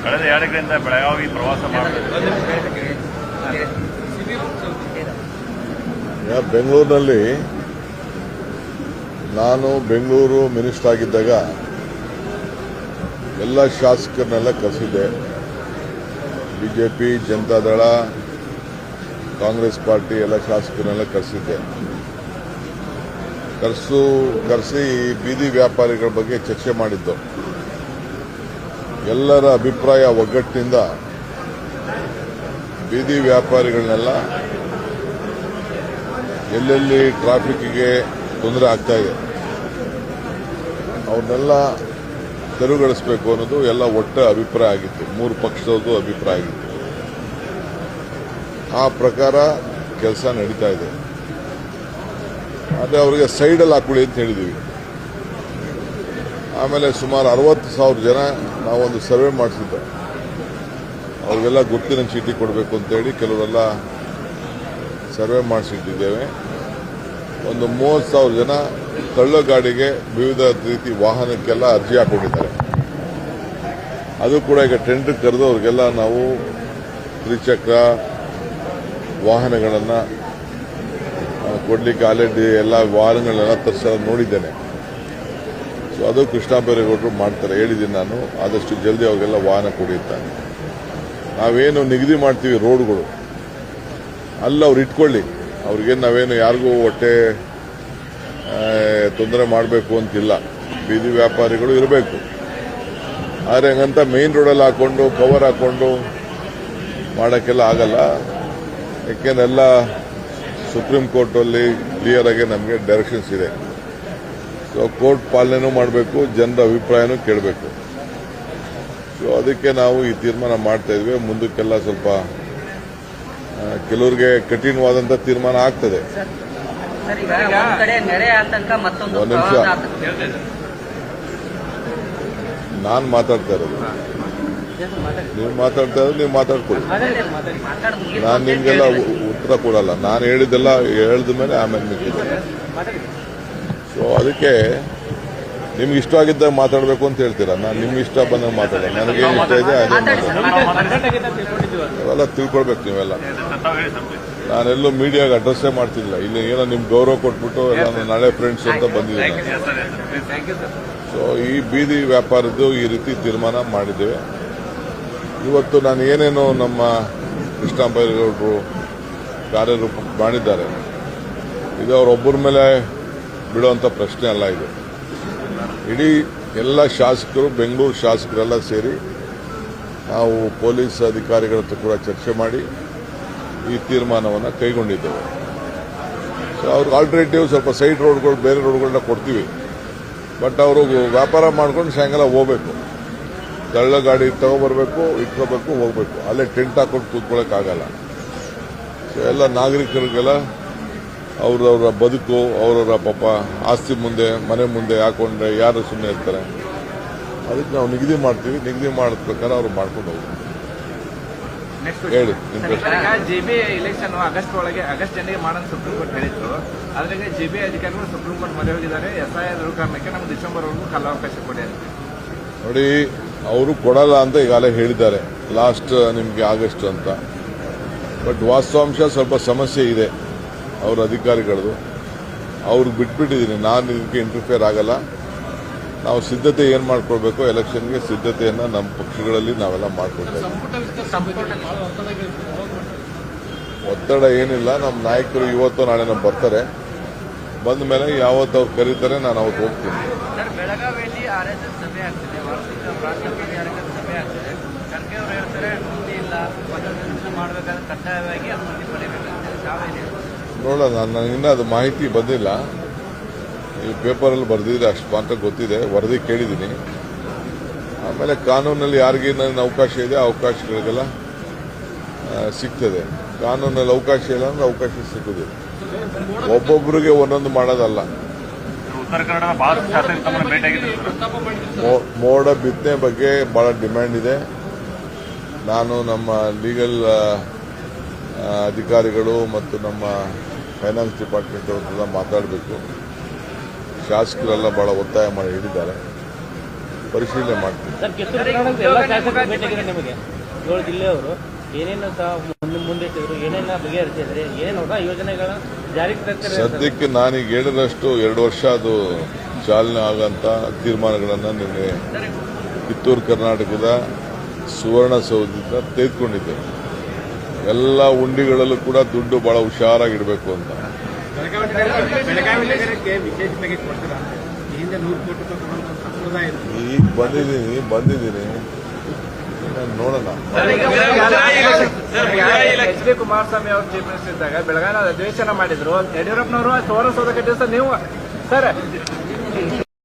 ಕಳೆದ 2 ದಿನಗಳಿಂದ ಬೆಳಗಾವಿ ಪ್ರವಾಸ ಮಾಡ್ತಾರೆ. ಬೆಂಗಳೂರಿನಲ್ಲಿ ನಾನು ಬೆಂಗಳೂರು ಮಿನಿಸ್ಟರ್ ಆಗಿದ್ದಾಗ ಎಲ್ಲ ಶಾಸಕರನ್ನೆಲ್ಲ ಕರೆಸಿದ್ದೆ. ಬಿಜೆಪಿ, ಜನತಾದಳ, ಕಾಂಗ್ರೆಸ್ ಪಾರ್ಟಿ ಎಲ್ಲ ಶಾಸಕರನ್ನೆಲ್ಲ ಕರೆಸಿದ್ದೆ. ಕರೆಸಿ ಬೀದಿ ವ್ಯಾಪಾರಿಗಳ ಬಗ್ಗೆ ಚರ್ಚೆ ಮಾಡಿದ್ದು. ಎಲ್ಲರ ಅಭಿಪ್ರಾಯ ಒಗ್ಗಟ್ಟಿನಿಂದ ಬೀದಿ ವ್ಯಾಪಾರಿಗಳನ್ನೆಲ್ಲ ಎಲ್ಲೆಲ್ಲಿ ಟ್ರಾಫಿಕ್ಗೆ ತೊಂದರೆ ಆಗ್ತಾ ಇದೆ ಅವ್ರನ್ನೆಲ್ಲ ತೆರವುಗೊಳಿಸಬೇಕು ಅನ್ನೋದು ಎಲ್ಲ ಒಟ್ಟ ಅಭಿಪ್ರಾಯ ಆಗಿತ್ತು. 3 ಪಕ್ಷದವ್ರದ್ದು ಅಭಿಪ್ರಾಯ ಆಗಿತ್ತು. ಆ ಪ್ರಕಾರ ಕೆಲಸ ನಡೀತಾ ಇದೆ. ಆದರೆ ಅವರಿಗೆ ಸೈಡಲ್ಲಿ ಹಾಕೊಳ್ಳಿ ಅಂತ ಹೇಳಿದ್ದೀವಿ. ಆಮೇಲೆ ಸುಮಾರು 60,000 ಜನ ನಾವೊಂದು ಸರ್ವೆ ಮಾಡಿಸಿದ್ದೆ. ಅವ್ರಿಗೆಲ್ಲ ಗುರುತಿನ ಚೀಟಿ ಕೊಡಬೇಕು ಅಂತೇಳಿ ಕೆಲವರೆಲ್ಲ ಸರ್ವೆ ಮಾಡಿಸಿಟ್ಟಿದ್ದೇವೆ. ಒಂದು 30,000 ಜನ ತಳ್ಳು ಗಾಡಿಗೆ ವಿವಿಧ ರೀತಿ ವಾಹನಕ್ಕೆಲ್ಲ ಅರ್ಜಿ ಹಾಕೊಂಡಿದ್ದಾರೆ. ಅದು ಕೂಡ ಈಗ ಟೆಂಡರ್ ಕರೆದು ಅವ್ರಿಗೆಲ್ಲ ನಾವು ತ್ರಿಚಕ್ರ ವಾಹನಗಳನ್ನು ಕೊಡ್ಲಿಕ್ಕೆ ಆಲ್ರೆಡಿ ಎಲ್ಲ ವಾಹನಗಳನ್ನೆಲ್ಲ ತರಿಸೋದು ನೋಡಿದ್ದೇನೆ. ಸೊ ಅದು ಕೃಷ್ಣ ಬೈರೇಗೌಡರು ಮಾಡ್ತಾರೆ, ಹೇಳಿದ್ದೀನಿ ನಾನು. ಆದಷ್ಟು ಜಲ್ದಿ ಅವ್ರಿಗೆಲ್ಲ ವಾಹನ ಕೊಡಿರ್ತಾನೆ. ನಾವೇನು ನಿಗದಿ ಮಾಡ್ತೀವಿ ರೋಡ್ಗಳು ಅಲ್ಲ ಅವ್ರು ಇಟ್ಕೊಳ್ಳಿ. ಅವ್ರಿಗೇನು ನಾವೇನು ಯಾರಿಗೂ ಹೊಟ್ಟೆ ತೊಂದರೆ ಮಾಡಬೇಕು ಅಂತಿಲ್ಲ. ಬೀದಿ ವ್ಯಾಪಾರಿಗಳು ಇರಬೇಕು. ಆದರೆ ಹಂಗಂತ ಮೇನ್ ರೋಡಲ್ಲಿ ಹಾಕೊಂಡು ಕವರ್ ಹಾಕೊಂಡು ಮಾಡೋಕ್ಕೆಲ್ಲ ಆಗಲ್ಲ. ಯಾಕೆಂದೆಲ್ಲ ಸುಪ್ರೀಂ ಕೋರ್ಟಲ್ಲಿ ಕ್ಲಿಯರ್ ಆಗಿ ನಮಗೆ ಡೈರೆಕ್ಷನ್ಸ್ ಇದೆ. ಸೊ ಕೋರ್ಟ್ ಪಾಲನೆನೂ ಮಾಡಬೇಕು, ಜನರ ಅಭಿಪ್ರಾಯನೂ ಕೇಳಬೇಕು. ಸೊ ಅದಕ್ಕೆ ನಾವು ಈ ತೀರ್ಮಾನ ಮಾಡ್ತಾ ಇದ್ವಿ. ಮುಂದಕ್ಕೆಲ್ಲ ಸ್ವಲ್ಪ ಕೆಲವರಿಗೆ ಕಠಿಣವಾದಂಥ ತೀರ್ಮಾನ ಆಗ್ತದೆ. ಒಂದು ನಿಮಿಷ, ನಾನು ಮಾತಾಡ್ತಾ ಇರೋದು, ನೀವು ಮಾತಾಡ್ತಾ ಇರೋದು ನೀವು ಮಾತಾಡ್ಕೊಳ್ಳಿ. ನಾನು ನಿಮಗೆಲ್ಲ ಉತ್ತರ ಕೊಡಲ್ಲ. ನಾನು ಹೇಳಿದ್ದೆಲ್ಲ ಹೇಳಿದ ಮೇಲೆ ಆಮೇಲೆ ನಿಂತಿದ್ದೆ. ಸೊ ಅದಕ್ಕೆ ನಿಮ್ಗೆ ಇಷ್ಟ ಆಗಿದ್ದಾಗ ಮಾತಾಡಬೇಕು ಅಂತ ಹೇಳ್ತೀರಾ. ನಾನು ನಿಮ್ಗೆ ಇಷ್ಟ ಬಂದಾಗ ಮಾತಾಡೋಣ. ನನಗೇನು ಇಷ್ಟ ಇದೆ ಅದೇ ಅವೆಲ್ಲ ತಿಳ್ಕೊಳ್ಬೇಕು ನೀವೆಲ್ಲ. ನಾನೆಲ್ಲೂ ಮೀಡಿಯಾಗೆ ಅಡ್ರೆಸ್ಸೇ ಮಾಡ್ತಿಲ್ಲ. ಇಲ್ಲಿ ಏನೋ ನಿಮ್ಗೆ ಗೌರವ ಕೊಟ್ಬಿಟ್ಟು ನಾನು ನಾಳೆ ಫ್ರೆಂಡ್ಸ್ ಅಂತ ಬಂದಿದ್ದೀನಿ. ಸೊ ಈ ಬೀದಿ ವ್ಯಾಪಾರದ್ದು ಈ ರೀತಿ ತೀರ್ಮಾನ ಮಾಡಿದ್ದೇವೆ. ಇವತ್ತು ನಾನು ಏನೇನು ನಮ್ಮ ಕೃಷ್ಣ ಬೈರೇಗೌಡರು ಕಾರ್ಯರೂಪ ಮಾಡಿದ್ದಾರೆ, ಇದು ಅವರೊಬ್ಬರ ಮೇಲೆ ಬಿಡುವಂಥ ಪ್ರಶ್ನೆ ಅಲ್ಲ. ಇದು ಇಡೀ ಎಲ್ಲ ಶಾಸಕರು, ಬೆಂಗಳೂರು ಶಾಸಕರೆಲ್ಲ ಸೇರಿ ನಾವು ಪೊಲೀಸ್ ಅಧಿಕಾರಿಗಳ ಹತ್ರ ಕೂಡ ಚರ್ಚೆ ಮಾಡಿ ಈ ತೀರ್ಮಾನವನ್ನು ಕೈಗೊಂಡಿದ್ದೇವೆ. ಸೊ ಅವ್ರಿಗೆ ಆಲ್ಟರ್ನೇಟಿವ್ ಸ್ವಲ್ಪ ಸೈಡ್ ರೋಡ್ಗಳು, ಬೇರೆ ರೋಡ್ಗಳನ್ನ ಕೊಡ್ತೀವಿ. ಬಟ್ ಅವರು ವ್ಯಾಪಾರ ಮಾಡ್ಕೊಂಡು ಸಾಯಂಕಾಲ ಹೋಗ್ಬೇಕು. ತಳ್ಳ ಗಾಡಿ ತಗೊಬರ್ಬೇಕು, ಇಟ್ಕೋಬೇಕು, ಹೋಗ್ಬೇಕು. ಅಲ್ಲೇ ಟೆಂಟ್ ಹಾಕೊಂಡು ಕೂತ್ಕೊಳ್ಳೋಕ್ಕಾಗಲ್ಲ. ಸೊ ಎಲ್ಲ ನಾಗರಿಕರಿಗೆಲ್ಲ ಅವ್ರವ್ರ ಬದುಕು, ಅವರವರ ಪಾಪ ಆಸ್ತಿ ಮುಂದೆ, ಮನೆ ಮುಂದೆ ಹಾಕೊಂಡ್ರೆ ಯಾರು ಸುಮ್ಮನೆ ಇರ್ತಾರೆ. ಅದಕ್ಕೆ ನಾವು ನಿಗದಿ ಮಾಡ್ತೀವಿ. ನಿಗದಿ ಮಾಡಿದ ಪ್ರಕಾರ ಅವ್ರು ಮಾಡ್ಕೊಂಡು ಹೋಗ್ಬೇಕು. ಹೇಳಿ. ಜೆಬಿ ಇಲೆಕ್ಷನ್ ಆಗಸ್ಟ್ ಎಂಡಿಗೆ ಮಾಡೋದು ಸುಪ್ರೀಂ ಕೋರ್ಟ್ ಹೇಳಿತ್ತು. ಆದ್ರೆ ಜೆಬಿ ಅಧಿಕಾರಿಗಳು ಸುಪ್ರೀಂ ಕೋರ್ಟ್ ಮೊರೆ ಹೋಗಿದ್ದಾರೆ. SIR ಕಾರಣಕ್ಕೆ ನಮ್ಗೆ ಡಿಸೆಂಬರ್ವರೆಗೂ ಕಾಲಾವಕಾಶ ಕೊಡಿ ಅಂತ. ನೋಡಿ, ಅವರು ಕೊಡಲ್ಲ ಅಂತ ಈಗಾಗಲೇ ಹೇಳಿದ್ದಾರೆ, ಲಾಸ್ಟ್ ನಿಮಗೆ ಆಗಸ್ಟ್ ಅಂತ. ಬಟ್ ವಾಸ್ತವಾಂಶ ಸ್ವಲ್ಪ ಸಮಸ್ಯೆ ಇದೆ ಅವ್ರ ಅಧಿಕಾರಿಗಳದು. ಅವ್ರಿಗೆ ಬಿಟ್ಬಿಟ್ಟಿದ್ದೀನಿ. ನಾನು ಇದಕ್ಕೆ ಇಂಟರ್ಫಿಯರ್ ಆಗಲ್ಲ. ನಾವು ಸಿದ್ಧತೆ ಏನು ಮಾಡ್ಕೊಳ್ಬೇಕು, ಎಲೆಕ್ಷನ್ಗೆ ಸಿದ್ಧತೆಯನ್ನು ನಮ್ಮ ಪಕ್ಷಗಳಲ್ಲಿ ನಾವೆಲ್ಲ ಮಾಡ್ಕೊಳ್ತಾ ಇದ್ದೀವಿ. ಒತ್ತಡ ಏನಿಲ್ಲ. ನಮ್ಮ ನಾಯಕರು ಇವತ್ತು ನಾಳೆ ನಮ್ಮ ಬರ್ತಾರೆ. ಬಂದ ಮೇಲೆ ಯಾವತ್ತು ಅವ್ರು ಕರೀತಾರೆ ನಾನು ಅವತ್ತು ಹೋಗ್ತೀನಿ. ಬೆಳಗಾವಿಯಲ್ಲಿ RSS ಸಭೆ ಆಗ್ತಿದೆ, ವಾರ್ಷಿಕ ಪ್ರಾಂತೀಯ ಸಭೆ ಆಗ್ತಿದೆ. ಖರ್ಗೆ ಅವರು ಹೇಳ್ತಾರೆ ಅನುಮತಿ ಇಲ್ಲ, ಪದವಿ ಮಾಡಬೇಕಾದ್ರೆ ಕಡ್ಡಾಯವಾಗಿ ಅನುಮತಿ ಪಡೆಯಬೇಕಂತ. ನೋಡೋಣ, ನನಗಿನ್ನ ಅದು ಮಾಹಿತಿ ಬಂದಿಲ್ಲ. ಈ ಪೇಪರಲ್ಲಿ ಬರೆದಿದ್ರೆ ಅಷ್ಟು ಮಾತ್ರ ಗೊತ್ತಿದೆ. ವರದಿ ಕೇಳಿದ್ದೀನಿ. ಆಮೇಲೆ ಕಾನೂನಲ್ಲಿ ಯಾರಿಗೇನೇನು ಅವಕಾಶ ಇದೆ ಆ ಅವಕಾಶಗಳಿಗೆಲ್ಲ ಸಿಗ್ತದೆ. ಕಾನೂನಲ್ಲಿ ಅವಕಾಶ ಇಲ್ಲ ಅಂದ್ರೆ ಅವಕಾಶ ಸಿಗುದಿಲ್ಲ. ಒಬ್ಬೊಬ್ಬರಿಗೆ ಒಂದೊಂದು ಮಾಡೋದಲ್ಲ. ಉತ್ತರ ಕನ್ನಡದ ಬಹಳ ಶಾಸಕರು ತಮ್ಮನ್ನು ಭೇಟಿಯಾಗಿದ್ದರು. ಮೋಡ ಬಿತ್ತನೆ ಬಗ್ಗೆ ಬಹಳ ಡಿಮ್ಯಾಂಡ್ ಇದೆ. ನಾನು ನಮ್ಮ ಲೀಗಲ್ ಅಧಿಕಾರಿಗಳು ಮತ್ತು ನಮ್ಮ ಫೈನಾನ್ಸ್ ಡಿಪಾರ್ಟ್ಮೆಂಟ್ ಅವ್ರನ್ನೆಲ್ಲ ಮಾತಾಡಬೇಕು. ಶಾಸಕರೆಲ್ಲ ಬಹಳ ಒತ್ತಾಯ ಮಾಡಿ ಹೇಳಿದ್ದಾರೆ. ಪರಿಶೀಲನೆ ಮಾಡ್ತೀನಿ. ಸರ್, ಕಿತ್ತೂರು ಕರ್ನಾಟಕದ ಎಲ್ಲ ಶಾಸಕರು ಭೇಟಿಯಾಗಿದೆ ನಿಮಗೆ 7 ಜಿಲ್ಲೆಯವರು ಏನೇನು ಮುಂದಿಟ್ಟಿದ್ರು, ಏನೇನ ಬಗೆಹರಿಸಿದ್ರೆ, ಏನೇನು ಹೊಸ ಯೋಜನೆಗಳ ಜಾರಿಗೆ ತರ್ತಾರೆ? ಸದ್ಯಕ್ಕೆ ನಾನೀಗ ಹೇಳಿದಷ್ಟು 2 ವರ್ಷ ಅದು ಚಾಲನೆ ಆಗಂತ ತೀರ್ಮಾನಗಳನ್ನು ನಿನ್ನೆ ಕಿತ್ತೂರು ಕರ್ನಾಟಕದ ಸುವರ್ಣಸೌಧದಿಂದ ತೆಗೆದುಕೊಂಡಿದ್ದೆ. ಎಲ್ಲ ಉಂಡಿಗಳಲ್ಲೂ ಕೂಡ ದುಡ್ಡು ಬಹಳ ಹುಷಾರಾಗಿಡಬೇಕು ಅಂತ. ಬೆಳಗಾವಿ ನಗರಕ್ಕೆ ವಿಶೇಷ ಪ್ಯಾಕೇಜ್ ಕೊಡ್ತೀರಾ? ಈ ಹಿಂದೆ 100 ಕೋಟಿ ರೂಪಾಯಿ ಕೊಡುವಂತ ಸಂಪ್ರದಾಯ ಇದೆ. ಈಗ ಬಂದಿದ್ದೀನಿ ನೋಡೋಣ. ಎಚ್ ಡಿ ಕುಮಾರಸ್ವಾಮಿ ಅವರು ಚೀಫ್ ಮಿನಿಸ್ಟರ್ ಇದ್ದಾಗ ಬೆಳಗಾವಿ ಅಧಿವೇಶನ ಮಾಡಿದ್ರು. ಯಡಿಯೂರಪ್ಪನವರು ಸುವರ್ಣಸೌಧ ಕಟ್ಟಿದ್ರು. ನೀವು ಸರ್